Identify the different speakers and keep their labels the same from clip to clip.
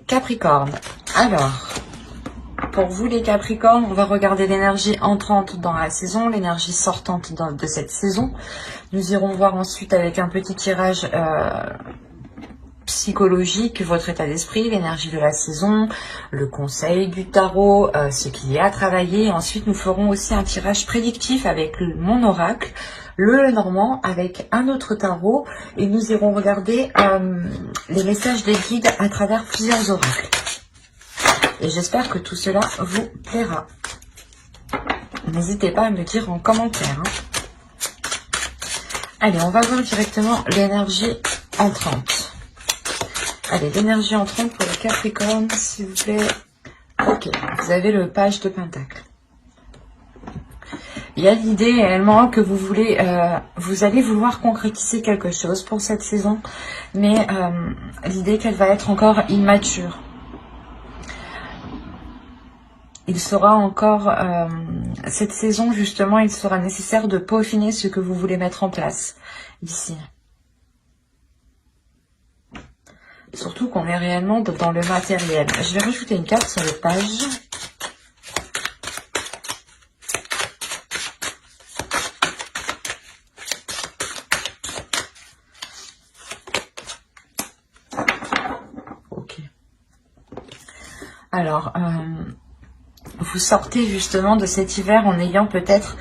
Speaker 1: Capricorne. Alors, pour vous les Capricornes, on va regarder l'énergie entrante dans la saison, l'énergie sortante de cette saison. Nous irons voir ensuite avec un petit tirage psychologique, votre état d'esprit, l'énergie de la saison, le conseil du tarot, ce qu'il y a à travailler. Ensuite, nous ferons aussi un tirage prédictif avec mon oracle, le Normand, avec un autre tarot. Et nous irons regarder les messages des guides à travers plusieurs oracles. Et j'espère que tout cela vous plaira. N'hésitez pas à me dire en commentaire. Allez, on va voir directement l'énergie entrante. Allez, l'énergie entrante pour le Capricorne, s'il vous plaît. Ok, vous avez le page de Pentacle. Il y a l'idée réellement que vous voulez, vous allez vouloir concrétiser quelque chose pour cette saison, mais l'idée qu'elle va être encore immature. Il sera encore, cette saison justement, il sera nécessaire de peaufiner ce que vous voulez mettre en place ici. Surtout qu'on est réellement dans le matériel. Je vais rajouter une carte sur le page. Ok. Alors, vous sortez justement de cet hiver en ayant peut-être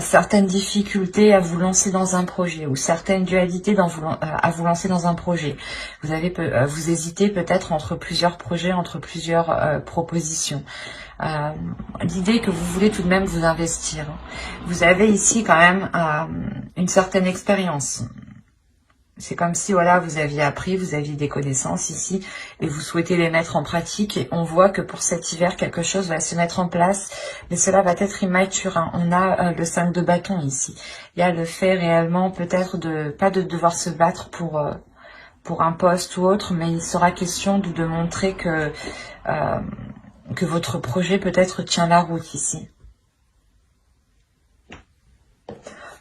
Speaker 1: certaines difficultés à vous lancer dans un projet ou certaines dualités à vous lancer dans un projet. Vous avez vous hésitez peut-être entre plusieurs projets, entre plusieurs propositions. L'idée que vous voulez tout de même vous investir. Vous avez ici quand même une certaine expérience. C'est comme si, voilà, vous aviez appris, vous aviez des connaissances ici et vous souhaitez les mettre en pratique. Et on voit que pour cet hiver, quelque chose va se mettre en place, mais cela va être immature. Hein. On a le 5 de bâton ici. Il y a le fait réellement peut-être pas de devoir se battre pour un poste ou autre, mais il sera question de montrer que votre projet peut-être tient la route ici.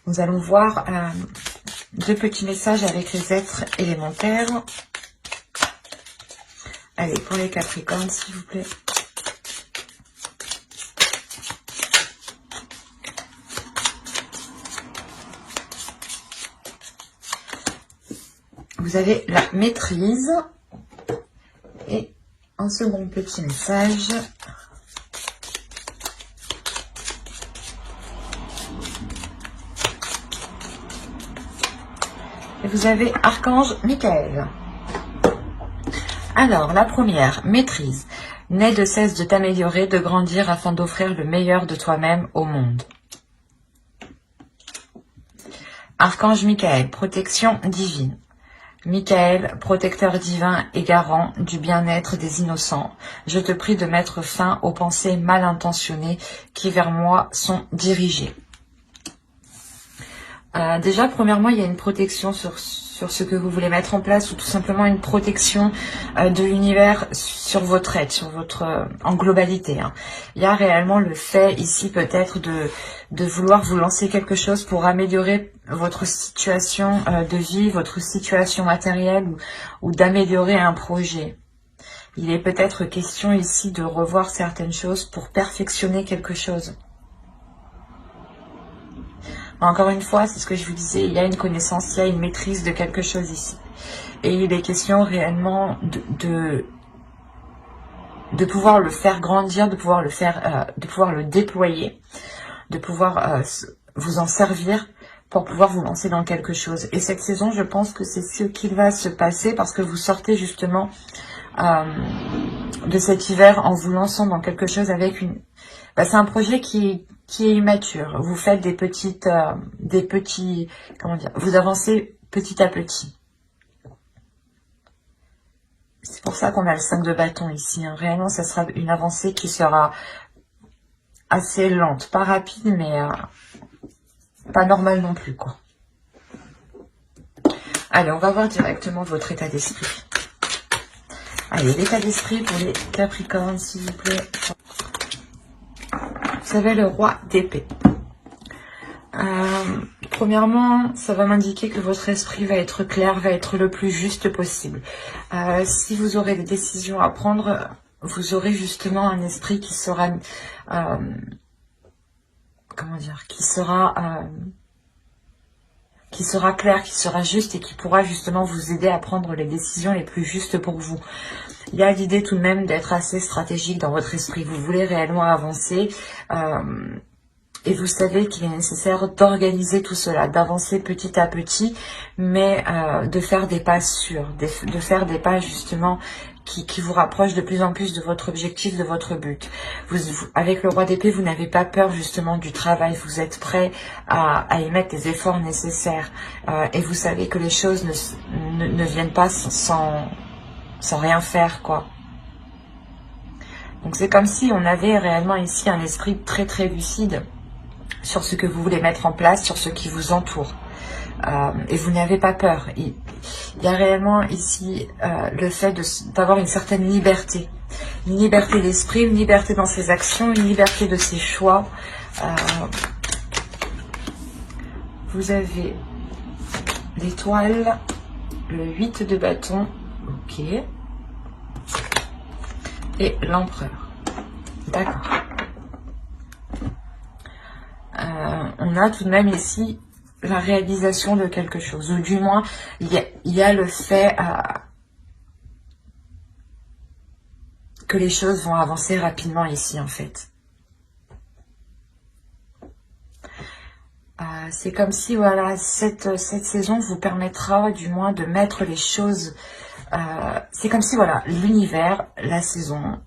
Speaker 1: Nous allons voir deux petits messages avec les êtres élémentaires. Allez, pour les Capricornes, s'il vous plaît. Vous avez la maîtrise. Et un second petit message. Et vous avez Archange Michael. Alors, la première, maîtrise. N'aie de cesse de t'améliorer, de grandir afin d'offrir le meilleur de toi-même au monde. Archange Michael, protection divine. Michael, protecteur divin et garant du bien-être des innocents, je te prie de mettre fin aux pensées mal intentionnées qui vers moi sont dirigées. Déjà, premièrement, il y a une protection sur ce que vous voulez mettre en place ou tout simplement une protection de l'univers sur votre aide, sur votre en globalité. Hein. Il y a réellement le fait ici peut-être de vouloir vous lancer quelque chose pour améliorer votre situation de vie, votre situation matérielle ou d'améliorer un projet. Il est peut-être question ici de revoir certaines choses pour perfectionner quelque chose. Encore une fois, c'est ce que je vous disais, il y a une connaissance, il y a une maîtrise de quelque chose ici. Et il est question réellement de pouvoir le faire grandir, de pouvoir le déployer, de pouvoir vous en servir pour pouvoir vous lancer dans quelque chose. Et cette saison, je pense que c'est ce qu'il va se passer parce que vous sortez justement de cet hiver en vous lançant dans quelque chose avec une... c'est un projet qui est immature. Vous faites des petits, comment dire, vous avancez petit à petit. C'est pour ça qu'on a le 5 de bâton ici. Hein. Réellement, ça sera une avancée qui sera assez lente. Pas rapide, mais pas normale non plus, quoi. Allez, on va voir directement votre état d'esprit. Allez, l'état d'esprit pour les Capricornes, s'il vous plaît. Vous avez le roi d'épée. Premièrement, ça va m'indiquer que votre esprit va être clair, va être le plus juste possible. Si vous aurez des décisions à prendre, vous aurez justement un esprit qui sera, comment dire, qui sera clair, qui sera juste et qui pourra justement vous aider à prendre les décisions les plus justes pour vous. Il y a l'idée tout de même d'être assez stratégique dans votre esprit. Vous voulez réellement avancer et vous savez qu'il est nécessaire d'organiser tout cela, d'avancer petit à petit, mais de faire des pas sûrs, de faire des pas justement qui vous rapprochent de plus en plus de votre objectif, de votre but. Avec le roi d'épée, vous n'avez pas peur justement du travail, vous êtes prêt à y mettre les efforts nécessaires et vous savez que les choses ne viennent pas sans rien faire, quoi. Donc c'est comme si on avait réellement ici un esprit très très lucide sur ce que vous voulez mettre en place, sur ce qui vous entoure. Et vous n'avez pas peur. Il y a réellement ici le fait d'avoir une certaine liberté. Une liberté d'esprit, une liberté dans ses actions, une liberté de ses choix. Vous avez l'étoile, le 8 de bâton, ok. Et l'empereur. D'accord. On a tout de même ici la réalisation de quelque chose, ou du moins il y a le fait que les choses vont avancer rapidement ici en fait. C'est comme si voilà cette saison vous permettra du moins de mettre les choses, c'est comme si voilà l'univers, la saison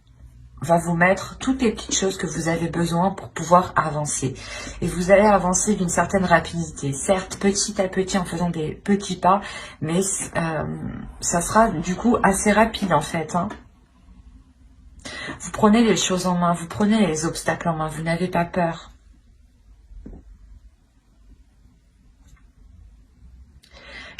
Speaker 1: va vous mettre toutes les petites choses que vous avez besoin pour pouvoir avancer. Et vous allez avancer d'une certaine rapidité. Certes, petit à petit, en faisant des petits pas, mais ça sera du coup assez rapide en fait. Hein. Vous prenez les choses en main, vous prenez les obstacles en main, vous n'avez pas peur.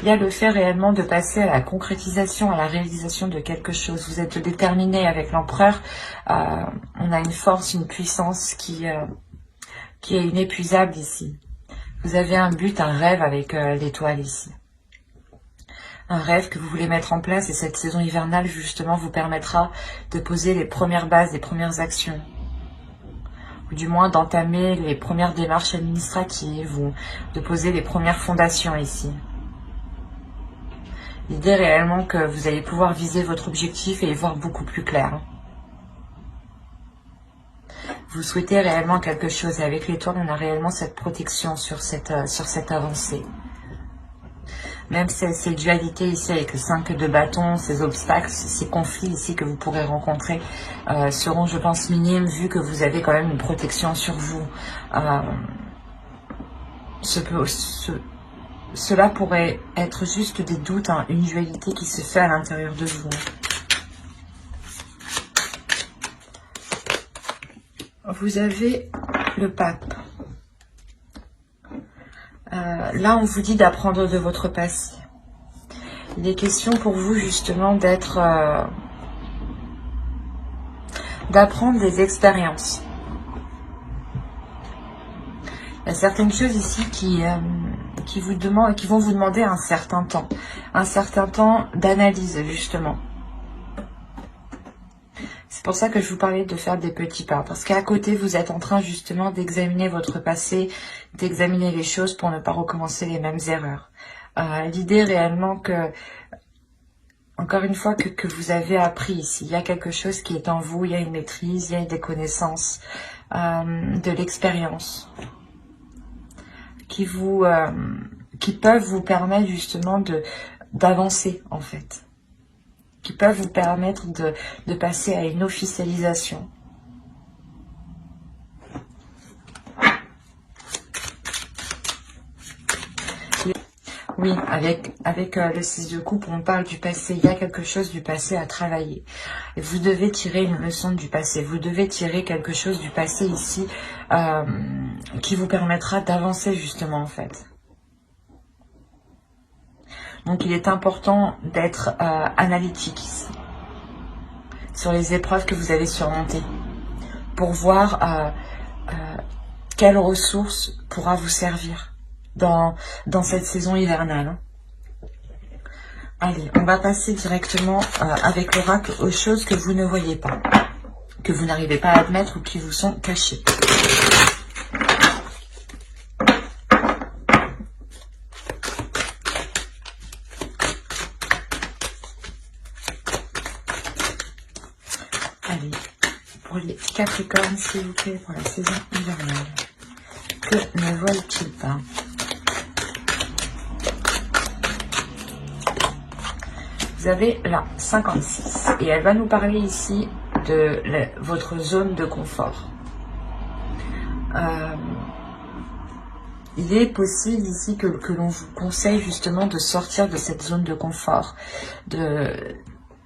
Speaker 1: Il y a le fait réellement de passer à la concrétisation, à la réalisation de quelque chose. Vous êtes déterminé avec l'empereur. On a une force, une puissance qui est inépuisable ici. Vous avez un but, un rêve avec l'étoile ici. Un rêve que vous voulez mettre en place et cette saison hivernale justement vous permettra de poser les premières bases, les premières actions. Ou du moins d'entamer les premières démarches administratives ou de poser les premières fondations ici. L'idée réellement que vous allez pouvoir viser votre objectif et y voir beaucoup plus clair. Vous souhaitez réellement quelque chose et avec l'étoile, on a réellement cette protection sur cette avancée. Même ces dualités ici avec le 5 de bâton, ces obstacles, ces conflits ici que vous pourrez rencontrer seront, je pense, minimes vu que vous avez quand même une protection sur vous. Cela pourrait être juste des doutes, hein, une dualité qui se fait à l'intérieur de vous. Vous avez le pape. Là, on vous dit d'apprendre de votre passé. Il est question pour vous justement d'apprendre des expériences. Il y a certaines choses ici qui vont vous demander un certain temps d'analyse justement. C'est pour ça que je vous parlais de faire des petits pas, parce qu'à côté vous êtes en train justement d'examiner votre passé, d'examiner les choses pour ne pas recommencer les mêmes erreurs. L'idée réellement que, encore une fois, que vous avez appris ici, il y a quelque chose qui est en vous, il y a une maîtrise, il y a des connaissances, de l'expérience. Qui peuvent vous permettre justement d'avancer en fait, qui peuvent vous permettre de passer à une officialisation. Oui, avec le 6 de coupe, on parle du passé. Il y a quelque chose du passé à travailler. Et vous devez tirer une leçon du passé. Vous devez tirer quelque chose du passé ici qui vous permettra d'avancer justement en fait. Donc il est important d'être analytique ici, sur les épreuves que vous avez surmontées, pour voir quelle ressource pourra vous servir dans cette saison hivernale. Allez, on va passer directement avec l'oracle aux choses que vous ne voyez pas, que vous n'arrivez pas à admettre ou qui vous sont cachées. Allez, pour les Capricornes, s'il vous plaît, pour la saison hivernale. Que ne voient-ils pas? Vous avez la 56 et elle va nous parler ici de votre zone de confort. Il est possible ici que l'on vous conseille justement de sortir de cette zone de confort, de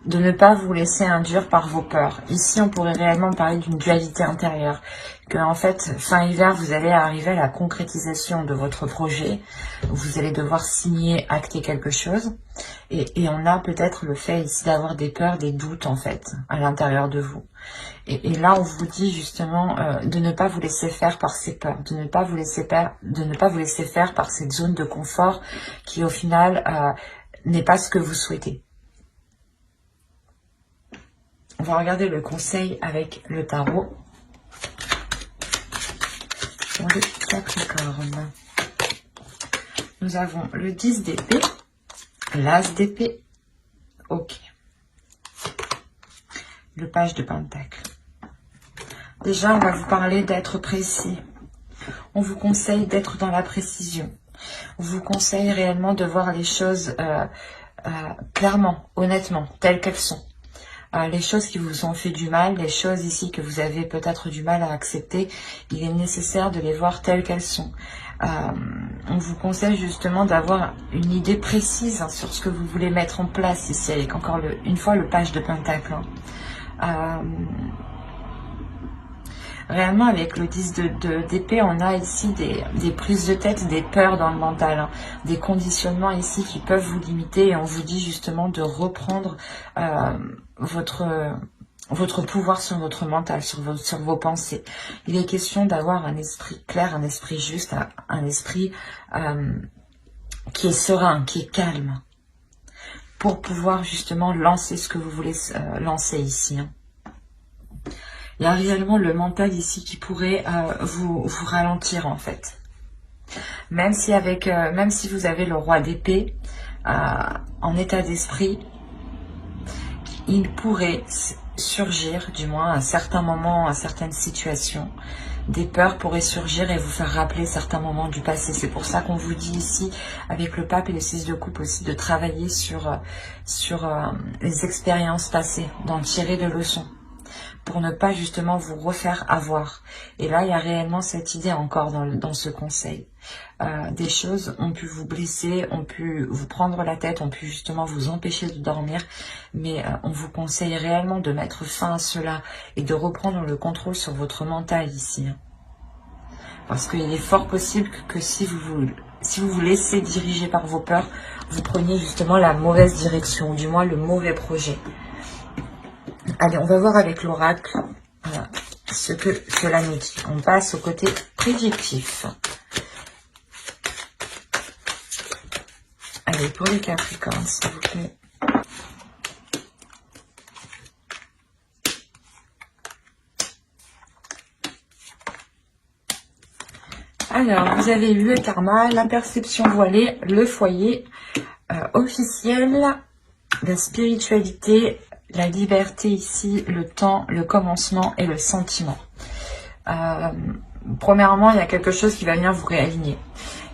Speaker 1: ne pas vous laisser induire par vos peurs. Ici, on pourrait réellement parler d'une dualité intérieure, que en fait, fin hiver, vous allez arriver à la concrétisation de votre projet, vous allez devoir signer, acter quelque chose, et on a peut-être le fait ici d'avoir des peurs, des doutes en fait, à l'intérieur de vous. Et là, on vous dit justement de ne pas vous laisser faire par ces peurs, de ne pas vous laisser faire par cette zone de confort qui, au final, n'est pas ce que vous souhaitez. On va regarder le conseil avec le tarot pour les Capricornes. Nous avons le 10 d'épée, l'As d'épée, ok. Le page de pentacle. Déjà, on va vous parler d'être précis. On vous conseille d'être dans la précision. On vous conseille réellement de voir les choses clairement, honnêtement, telles qu'elles sont. Les choses qui vous ont fait du mal, les choses ici que vous avez peut-être du mal à accepter, il est nécessaire de les voir telles qu'elles sont. On vous conseille justement d'avoir une idée précise sur ce que vous voulez mettre en place ici, avec encore une fois le page de pentacle. Réellement, avec le 10 d'épée, on a ici des prises de tête, des peurs dans le mental, des conditionnements ici qui peuvent vous limiter, et on vous dit justement de reprendre votre pouvoir sur votre mental, sur vos pensées. Il est question d'avoir un esprit clair, un esprit juste, un esprit qui est serein, qui est calme, pour pouvoir justement lancer ce que vous voulez lancer ici. Il y a réellement le mental ici qui pourrait vous ralentir en fait. Même si vous avez le roi d'épée en état d'esprit, il pourrait surgir, du moins à certains moments, à certaines situations, des peurs pourraient surgir et vous faire rappeler certains moments du passé. C'est pour ça qu'on vous dit ici, avec le pape et le 6 de coupe aussi, de travailler sur les expériences passées, d'en tirer des leçons, pour ne pas justement vous refaire avoir. Et là, il y a réellement cette idée encore dans ce conseil. Des choses ont pu vous blesser, ont pu vous prendre la tête, ont pu justement vous empêcher de dormir, mais on vous conseille réellement de mettre fin à cela et de reprendre le contrôle sur votre mental ici. Parce qu'il est fort possible que si vous vous laissez diriger par vos peurs, vous preniez justement la mauvaise direction, ou du moins le mauvais projet. Allez, on va voir avec l'oracle ce que cela nous dit. On passe au côté prédictif. Allez, pour les Capricornes, s'il vous plaît. Alors, vous avez eu le karma, la perception voilée, le foyer officiel, la spiritualité, la liberté ici, le temps, le commencement et le sentiment. Premièrement, il y a quelque chose qui va venir vous réaligner.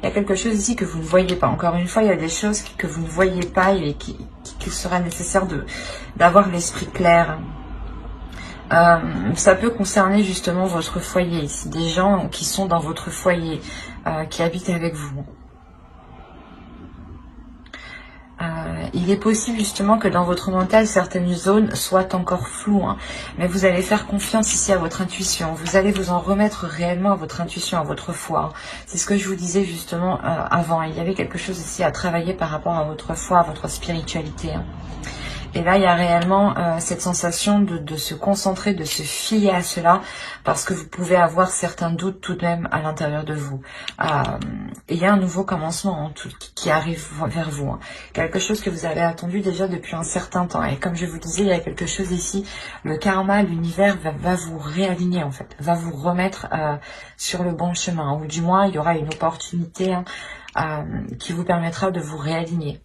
Speaker 1: Il y a quelque chose ici que vous ne voyez pas. Encore une fois, il y a des choses que vous ne voyez pas et qu'il sera nécessaire d'avoir l'esprit clair. Ça peut concerner justement votre foyer ici. Des gens qui sont dans votre foyer, qui habitent avec vous. Il est possible justement que dans votre mental, certaines zones soient encore floues, mais vous allez faire confiance ici à votre intuition. Vous allez vous en remettre réellement à votre intuition, à votre foi. C'est ce que je vous disais justement avant. Il y avait quelque chose ici à travailler par rapport à votre foi, à votre spiritualité. Et là, il y a réellement cette sensation de se concentrer, de se fier à cela, parce que vous pouvez avoir certains doutes tout de même à l'intérieur de vous. Et il y a un nouveau commencement qui arrive vers vous. Quelque chose que vous avez attendu déjà depuis un certain temps. Et comme je vous disais, il y a quelque chose ici, le karma, l'univers va vous réaligner en fait, va vous remettre sur le bon chemin. Ou du moins, il y aura une opportunité qui vous permettra de vous réaligner.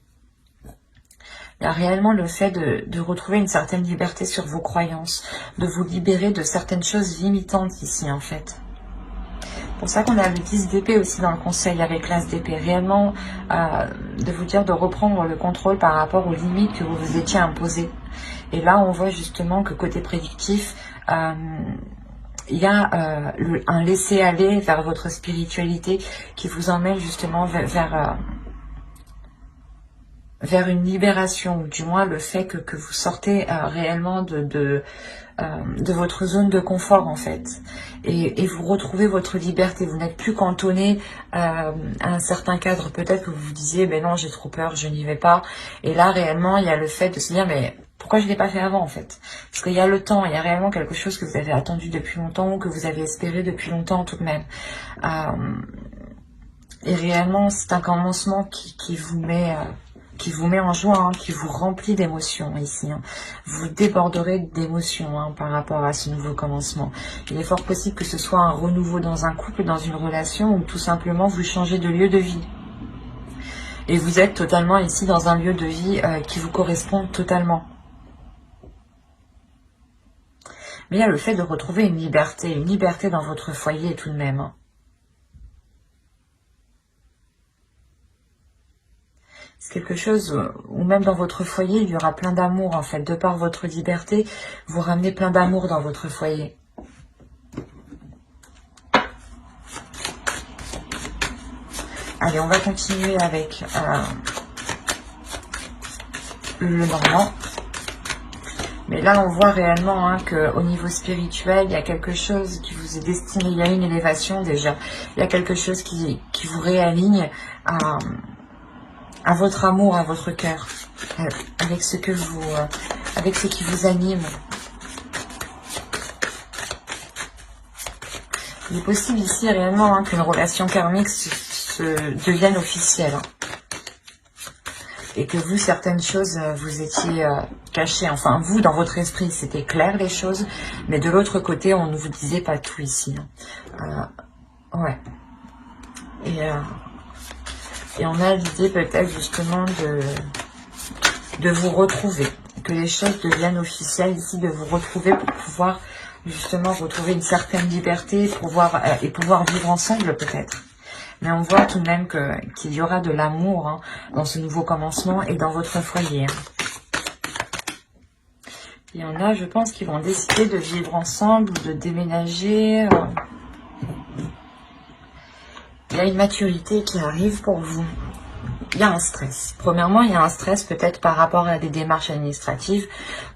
Speaker 1: Il y a réellement le fait de retrouver une certaine liberté sur vos croyances, de vous libérer de certaines choses limitantes ici en fait. C'est pour ça qu'on a le 10 d'épée aussi dans le conseil avec l'as d'épée. Réellement, de vous dire de reprendre le contrôle par rapport aux limites que vous vous étiez imposées. Et là, on voit justement que côté prédictif, il y a un laisser-aller vers votre spiritualité qui vous emmène justement vers une libération, ou du moins le fait que vous sortez réellement de votre zone de confort en fait, et vous retrouvez votre liberté. Vous n'êtes plus cantonné à un certain cadre. Peut-être que vous vous disiez, ben non, j'ai trop peur, je n'y vais pas. Et là réellement, il y a le fait de se dire, mais pourquoi je ne l'ai pas fait avant en fait? Parce qu'il y a le temps, il y a réellement quelque chose que vous avez attendu depuis longtemps, ou que vous avez espéré depuis longtemps tout de même. Et réellement, c'est un commencement qui vous met en joie, qui vous remplit d'émotions ici. Vous déborderez d'émotions par rapport à ce nouveau commencement. Il est fort possible que ce soit un renouveau dans un couple, dans une relation, ou tout simplement vous changez de lieu de vie. Et vous êtes totalement ici dans un lieu de vie qui vous correspond totalement. Mais il y a le fait de retrouver une liberté dans votre foyer tout de même. C'est quelque chose où même dans votre foyer, il y aura plein d'amour en fait. De par votre liberté, vous ramenez plein d'amour dans votre foyer. Allez, on va continuer avec le Normand. Mais là, on voit réellement qu'au niveau spirituel, il y a quelque chose qui vous est destiné. Il y a une élévation déjà. Il y a quelque chose qui vous réaligne à votre amour, à votre cœur, avec ce qui vous anime. Il est possible ici réellement qu'une relation karmique devienne officielle. Et que vous, certaines choses, vous étiez cachées. Enfin, vous, dans votre esprit, c'était clair les choses. Mais de l'autre côté, on ne vous disait pas tout ici. Ouais. Et on a l'idée peut-être justement de vous retrouver. Que les choses deviennent officielles ici, de vous retrouver pour pouvoir justement retrouver une certaine liberté et pouvoir vivre ensemble peut-être. Mais on voit tout de même qu'il y aura de l'amour dans ce nouveau commencement et dans votre foyer. Il y en a, je pense, qui vont décider de vivre ensemble ou de déménager. Il y a une maturité qui arrive pour vous. Il y a un stress. Premièrement, il y a un stress peut-être par rapport à des démarches administratives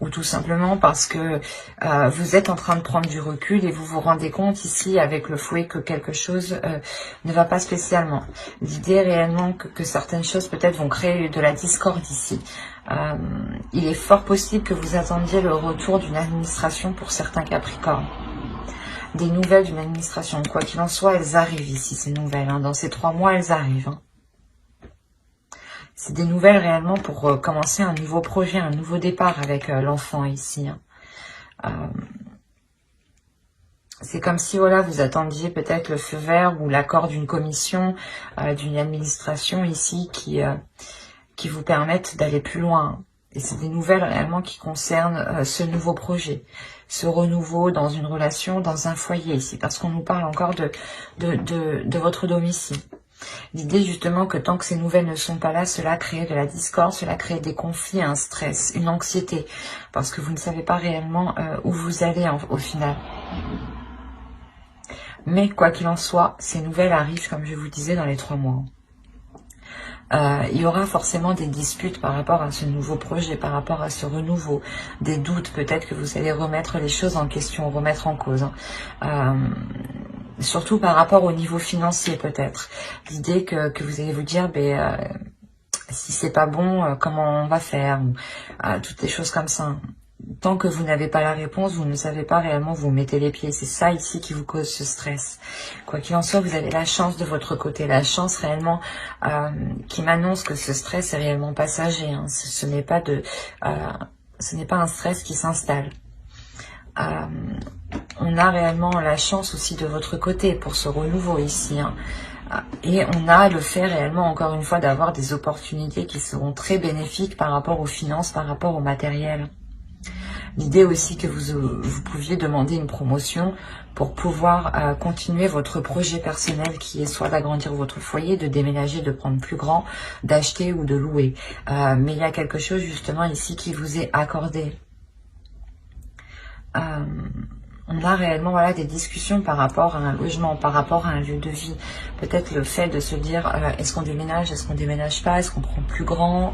Speaker 1: ou tout simplement parce que vous êtes en train de prendre du recul et vous vous rendez compte ici avec le fouet que quelque chose ne va pas spécialement. L'idée réellement que certaines choses peut-être vont créer de la discorde ici. Il est fort possible que vous attendiez le retour d'une administration pour certains Capricornes. Des nouvelles d'une administration. Quoi qu'il en soit, elles arrivent ici, ces nouvelles. Dans ces 3 mois, elles arrivent. C'est des nouvelles réellement pour commencer un nouveau projet, un nouveau départ avec l'enfant ici. C'est comme si voilà, vous attendiez peut-être le feu vert ou l'accord d'une commission, d'une administration ici qui vous permettent d'aller plus loin. Et c'est des nouvelles réellement qui concernent ce nouveau projet, ce renouveau dans une relation, dans un foyer ici, parce qu'on nous parle encore de votre domicile. L'idée justement que tant que ces nouvelles ne sont pas là, cela crée de la discorde, cela crée des conflits, un stress, une anxiété, parce que vous ne savez pas réellement où vous allez au final. Mais quoi qu'il en soit, ces nouvelles arrivent, comme je vous disais, dans les 3 mois. Il y aura forcément des disputes par rapport à ce nouveau projet, par rapport à ce renouveau, des doutes, peut-être que vous allez remettre les choses en question, remettre en cause. Surtout par rapport au niveau financier peut-être. L'idée que vous allez vous dire, Si c'est pas bon, comment on va faire, toutes les choses comme ça. Tant que vous n'avez pas la réponse, vous ne savez pas réellement, vous mettez les pieds. C'est ça ici qui vous cause ce stress. Quoi qu'il en soit, vous avez la chance de votre côté, la chance réellement qui m'annonce que ce stress est réellement passager. Hein. Ce n'est pas un stress qui s'installe. On a réellement la chance aussi de votre côté pour ce renouveau ici. Hein. Et on a le fait réellement, encore une fois, d'avoir des opportunités qui seront très bénéfiques par rapport aux finances, par rapport au matériel. L'idée aussi que vous pouviez demander une promotion pour pouvoir continuer votre projet personnel qui est soit d'agrandir votre foyer, de déménager, de prendre plus grand, d'acheter ou de louer. Mais il y a quelque chose justement ici qui vous est accordé. On a réellement voilà, des discussions par rapport à un logement, par rapport à un lieu de vie. Peut-être le fait de se dire, est-ce qu'on déménage, est-ce qu'on déménage pas, est-ce qu'on prend plus grand,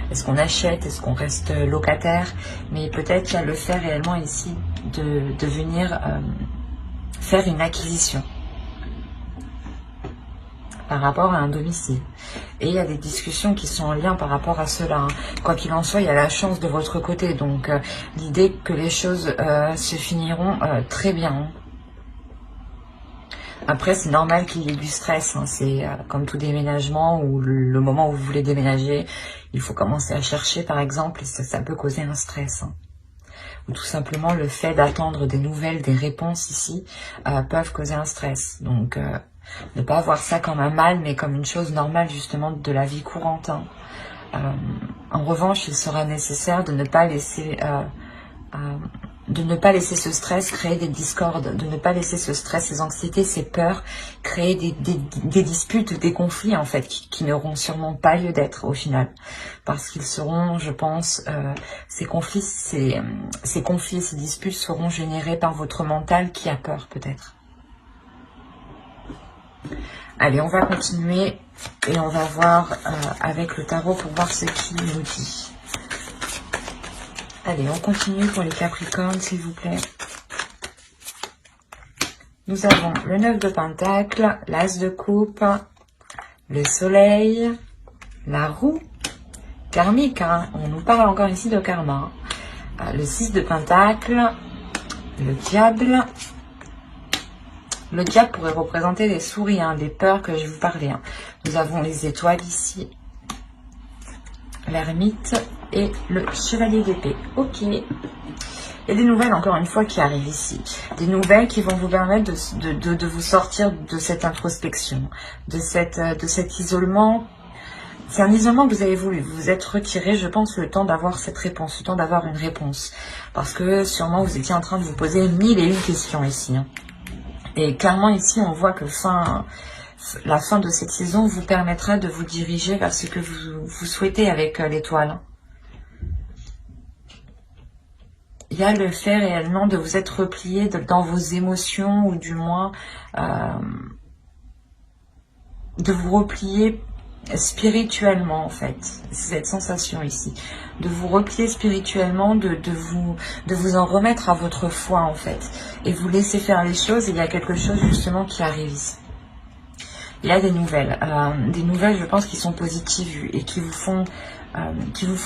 Speaker 1: est-ce qu'on achète, est-ce qu'on reste locataire. Mais peut-être qu'il y a le fait réellement ici de venir faire une acquisition par rapport à un domicile. Et il y a des discussions qui sont en lien par rapport à cela. Hein. Quoi qu'il en soit, il y a la chance de votre côté. Donc, l'idée que les choses se finiront très bien. Hein. Après, c'est normal qu'il y ait du stress. Hein. C'est comme tout déménagement ou le moment où vous voulez déménager, il faut commencer à chercher, par exemple, et ça peut causer un stress. Hein. Ou tout simplement le fait d'attendre des nouvelles, des réponses ici, peuvent causer un stress. Donc, ne pas voir ça comme un mal, mais comme une chose normale justement de la vie courante. Hein. En revanche, il sera nécessaire de ne pas laisser ce stress créer des discordes, de ne pas laisser ce stress, ces anxiétés, ces peurs créer des disputes, des conflits en fait, qui n'auront sûrement pas lieu d'être au final, parce qu'ils seront, je pense, ces conflits, ces disputes seront générés par votre mental qui a peur peut-être. Allez, on va continuer et on va voir avec le tarot pour voir ce qu'il nous dit. Allez, on continue pour les Capricornes, s'il vous plaît. Nous avons le 9 de Pentacle, l'As de Coupe, le Soleil, la Roue, karmique, hein, on nous parle encore ici de karma. Hein. Le 6 de Pentacle, le Diable. Le diable pourrait représenter les souris, hein, des peurs que je vous parlais. Hein. Nous avons les étoiles ici, l'ermite et le chevalier d'épée. Ok. Il y a des nouvelles, encore une fois, qui arrivent ici. Des nouvelles qui vont vous permettre de vous sortir de cette introspection, de cet isolement. C'est un isolement que vous avez voulu. Vous vous êtes retiré, je pense, le temps d'avoir cette réponse, le temps d'avoir une réponse. Parce que sûrement, vous étiez en train de vous poser 1001 questions ici. Hein. Et clairement, ici, on voit que la fin de cette saison vous permettra de vous diriger vers ce que vous souhaitez avec l'étoile. Il y a le fait réellement de vous être replié dans vos émotions, ou du moins de vous replier spirituellement en fait. C'est cette sensation ici. De vous replier spirituellement, de vous en remettre à votre foi en fait. Et vous laisser faire les choses, et il y a quelque chose justement qui arrive ici. Il y a des nouvelles, je pense, qui sont positives et qui vous font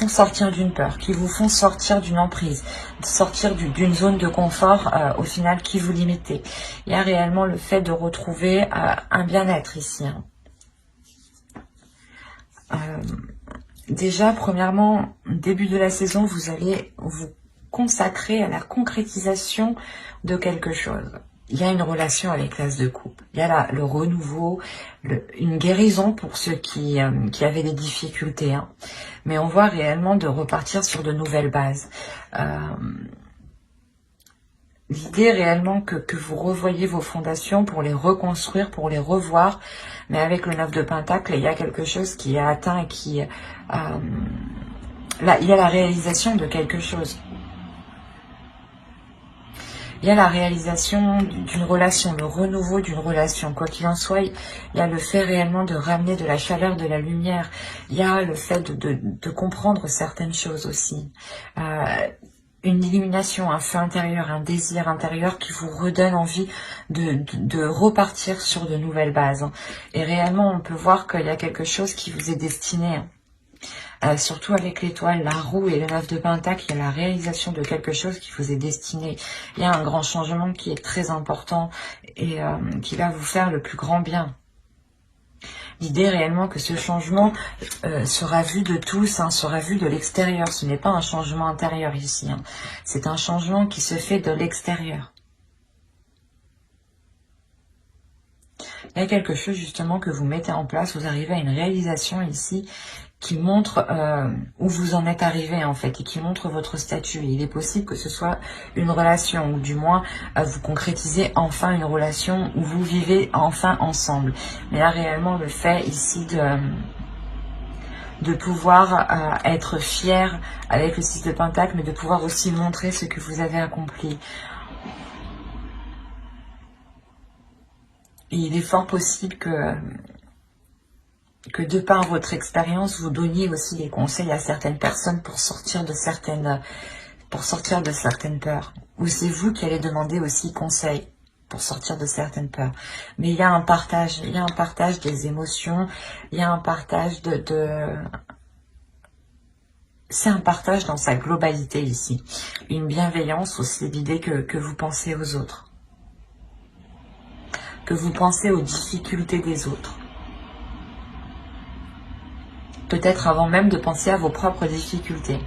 Speaker 1: sortir d'une peur, qui vous font sortir d'une emprise, sortir d'une zone de confort au final qui vous limitait. Il y a réellement le fait de retrouver un bien-être ici. Hein. Déjà, premièrement, début de la saison, vous allez vous consacrer à la concrétisation de quelque chose. Il y a une relation avec l'As de Coupe. Il y a là le renouveau, une guérison pour ceux qui avaient des difficultés. Hein. Mais on voit réellement de repartir sur de nouvelles bases. L'idée réellement que vous revoyez vos fondations pour les reconstruire, pour les revoir. Mais avec le 9 de Pentacle, il y a quelque chose qui est atteint et qui... là, il y a la réalisation de quelque chose. Il y a la réalisation d'une relation, le renouveau d'une relation. Quoi qu'il en soit, il y a le fait réellement de ramener de la chaleur, de la lumière. Il y a le fait de comprendre certaines choses aussi. Une illumination, un feu intérieur, un désir intérieur qui vous redonne envie de repartir sur de nouvelles bases. Et réellement, on peut voir qu'il y a quelque chose qui vous est destiné. surtout avec l'étoile, la roue et le 9 de Pentacle, il y a la réalisation de quelque chose qui vous est destiné. Il y a un grand changement qui est très important et qui va vous faire le plus grand bien. L'idée réellement que ce changement sera vu de tous, hein, sera vu de l'extérieur. Ce n'est pas un changement intérieur ici. Hein. C'est un changement qui se fait de l'extérieur. Il y a quelque chose justement que vous mettez en place. Vous arrivez à une réalisation ici qui montre où vous en êtes arrivé en fait et qui montre votre statut. Il est possible que ce soit une relation ou du moins vous concrétisez enfin une relation où vous vivez enfin ensemble. Mais là réellement le fait ici de pouvoir être fier avec le 6 de Pentacle, mais de pouvoir aussi montrer ce que vous avez accompli. Et il est fort possible que de par votre expérience, vous donniez aussi des conseils à certaines personnes pour sortir de certaines peurs. Ou c'est vous qui allez demander aussi conseil pour sortir de certaines peurs. Mais il y a un partage des émotions, il y a un partage c'est un partage dans sa globalité ici. Une bienveillance aussi, l'idée que vous pensez aux autres. Que vous pensez aux difficultés des autres. Peut-être avant même de penser à vos propres difficultés.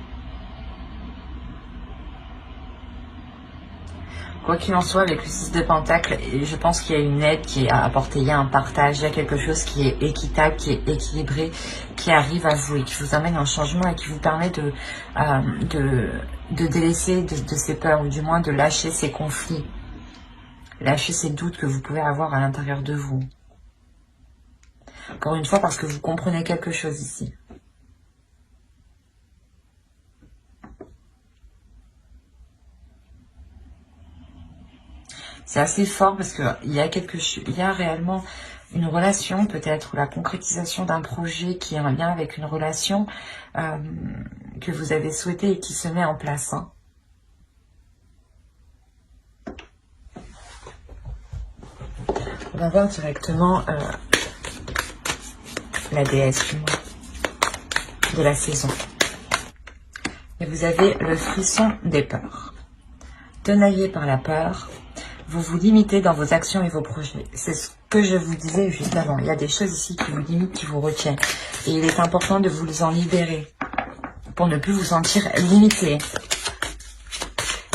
Speaker 1: Quoi qu'il en soit, avec le 6 de Pentacle, je pense qu'il y a une aide qui est apportée, il y a un partage, il y a quelque chose qui est équitable, qui est équilibré, qui arrive à vous et qui vous amène un changement et qui vous permet de délaisser de ces peurs, ou du moins de lâcher ces conflits, lâcher ces doutes que vous pouvez avoir à l'intérieur de vous. Encore une fois, parce que vous comprenez quelque chose ici. C'est assez fort parce qu'il y a réellement une relation peut-être, ou la concrétisation d'un projet qui est en lien avec une relation que vous avez souhaité et qui se met en place. Hein. On va voir directement la déesse du mois, de la saison. Et vous avez le frisson des peurs. Tenaillé par la peur, vous vous limitez dans vos actions et vos projets. C'est ce que je vous disais juste avant. Il y a des choses ici qui vous limitent, qui vous retiennent. Et il est important de vous en libérer pour ne plus vous sentir limité.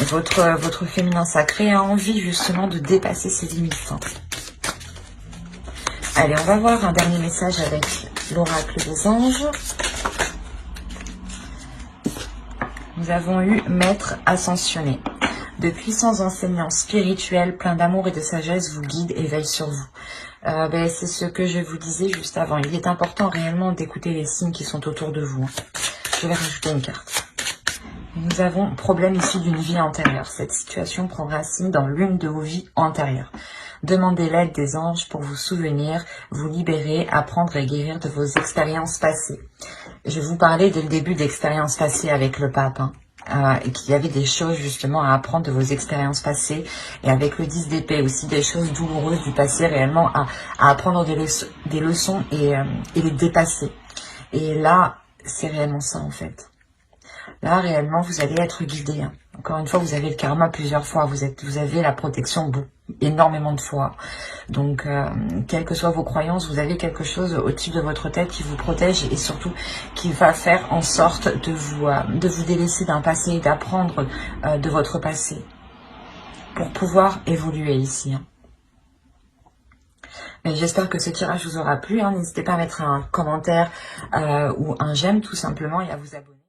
Speaker 1: Et votre féminin sacré a envie justement de dépasser ses limites. Allez, on va voir un dernier message avec l'oracle des anges. Nous avons eu Maître ascensionné. De puissants enseignants spirituels, pleins d'amour et de sagesse, vous guident et veillent sur vous. C'est ce que je vous disais juste avant. Il est important réellement d'écouter les signes qui sont autour de vous. Je vais rajouter une carte. Nous avons problème ici d'une vie antérieure. Cette situation prend racine dans l'une de vos vies antérieures. Demandez l'aide des anges pour vous souvenir, vous libérer, apprendre et guérir de vos expériences passées. Je vous parlais dès le début d'expériences passées avec le pape. Et qu'il y avait des choses justement à apprendre de vos expériences passées, et avec le 10 d'épée aussi des choses douloureuses du passé réellement à apprendre des leçons et les dépasser. Et là, c'est réellement ça en fait. Là, réellement, vous allez être guidé. Hein. Encore une fois, vous avez le karma plusieurs fois. Vous avez la protection énormément de fois. Donc, quelles que soient vos croyances, vous avez quelque chose au-dessus de votre tête qui vous protège et surtout qui va faire en sorte de vous délaisser d'un passé et d'apprendre de votre passé pour pouvoir évoluer ici. Hein. J'espère que ce tirage vous aura plu. Hein. N'hésitez pas à mettre un commentaire ou un j'aime tout simplement et à vous abonner.